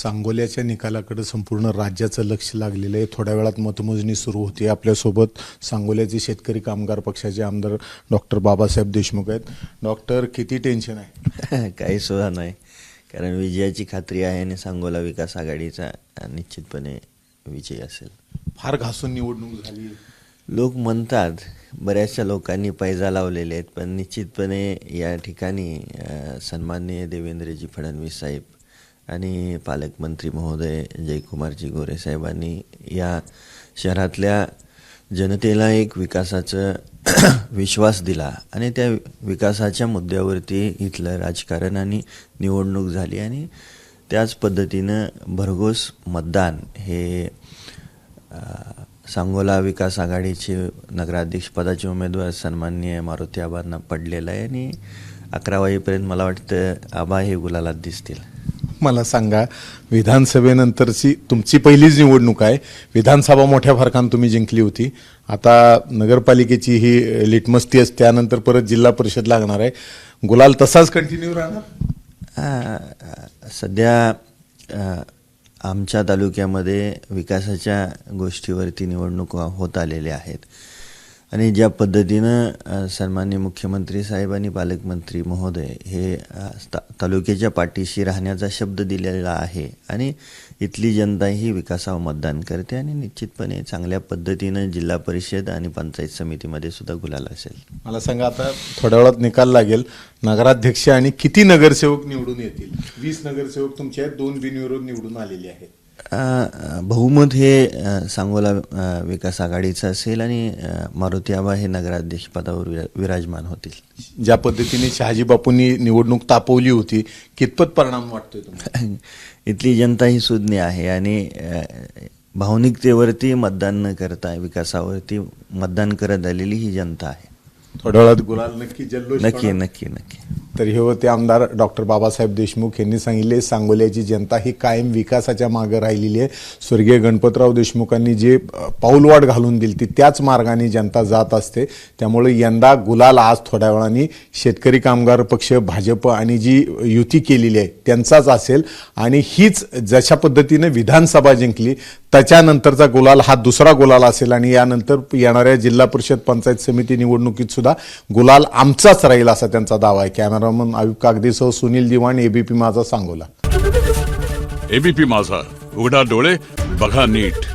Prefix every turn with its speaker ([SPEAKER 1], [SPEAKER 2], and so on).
[SPEAKER 1] सांगोल्याच्या निकालाकडे संपूर्ण राज्याचं लक्ष लागलेलं आहे. थोड्या वेळात मतमोजणी सुरू होते. आपल्यासोबत सांगोल्याचे शेतकरी कामगार पक्षाचे आमदार डॉक्टर बाबासाहेब देशमुख आहेत. डॉक्टर, किती टेन्शन आहे?
[SPEAKER 2] काही सुद्धा नाही, कारण विजयाची खात्री आहे आणि सांगोला विकास आघाडीचा निश्चितपणे विजय असेल.
[SPEAKER 1] फार घासून निवडणूक झाली.
[SPEAKER 2] लोक म्हणतात, बऱ्याचशा लोकांनी पैजा लावलेले आहेत, पण निश्चितपणे या ठिकाणी सन्माननीय देवेंद्रजी फडणवीस साहेब आणि पालकमंत्री महोदय जयकुमारजी गोरे साहेबांनी या शहरातल्या जनतेला एक विकासाचा विश्वास दिला आणि त्या विकासाच्या मुद्द्यावरती इथलं राजकारण आणि निवडणूक झाली आणि त्याच पद्धतीनं भरघोस मतदान हे सांगोला विकास आघाडीचे नगराध्यक्षपदाचे उमेदवार सन्माननीय मारुती आबांना पडलेलं आहे आणि 11 वाजेपर्यंत मला वाटतं आबा हे गुलालात दिसतील.
[SPEAKER 1] मला सांगा, विधानसभेनंतरची तुमची पहिलीच निवडणूक आहे. विधानसभा मोठ्या फरकानं तुम्ही जिंकली होती. आता नगरपालिकेची ही लिटमस टेस्ट, त्यानंतर परत जिल्हा परिषद लागणार आहे. गुलाल तसाच कंटिन्यू राहणार?
[SPEAKER 2] सध्या आमच्या तालुक्यामध्ये विकासाच्या गोष्टीवरती निवडणूक होत आलेल्या आहेत आणि ज्या पद्धतीनं सन्माननीय मुख्यमंत्री साहेब आणि पालकमंत्री महोदय हे तालुक्याच्या पाठीशी राहण्याचा शब्द दिलेला आहे आणि इथली जनता ही विकासावर मतदान करते आणि निश्चितपणे चांगल्या पद्धतीनं जिल्हा परिषद आणि पंचायत समितीमध्ये सुद्धा गुलाल असेल.
[SPEAKER 1] मला सांगा, आता थोड्या वेळात निकाल लागेल. नगराध्यक्ष आणि किती नगरसेवक निवडून येतील? 20 नगरसेवक तुमचे आहेत, 2 बिनविरोध निवडून आलेले आहेत.
[SPEAKER 2] बहुमत हे सांगोला विकास आघाडीचं असेल आणि मारुती आबा हे नगराध्यक्ष पदावर विराजमान होतील.
[SPEAKER 1] ज्या पद्धतीने शहाजी बापूंनी निवडणूक तापवली होती, कितपत परिणाम वाटतोय तुम्हाला?
[SPEAKER 2] इथली जनता ही सुज्ञ आहे आणि भावनिकतेवरती मतदान न करता विकासावरती मतदान करत आलेली ही जनता आहे.
[SPEAKER 1] थोड्या वेळात गुलाल नक्की जल्लोष.
[SPEAKER 2] नक्की नक्की नक्की.
[SPEAKER 1] तर हे होते आमदार डॉक्टर बाबासाहेब देशमुख यांनी सांगितले, सांगोल्याची जनता ही कायम विकासाच्या मागे राहिलेली आहे. स्वर्गीय गणपतराव देशमुखांनी जे पाऊलवाट घालून दिली ती त्याच मार्गाने जनता जात असते. त्यामुळे यंदा गुलाल आज थोड्या वेळाने शेतकरी कामगार पक्ष, भाजप आणि जी युती केलेली आहे त्यांचाच असेल आणि हीच जशा पद्धतीने विधानसभा जिंकली त्याच्यानंतरचा गुलाल हा दुसरा गुलाल असेल आणि यानंतर येणाऱ्या जिल्हा परिषद पंचायत समिती निवडणुकीत सुद्धा गुलाल आमचाच राहील असा त्यांचा दावा आहे. कॅमेरामन आयुब कागदेसह सुनील दिवाण, एबीपी माझा, सांगोला.
[SPEAKER 3] एबीपी माझा, उघडा डोळे बघा नीट.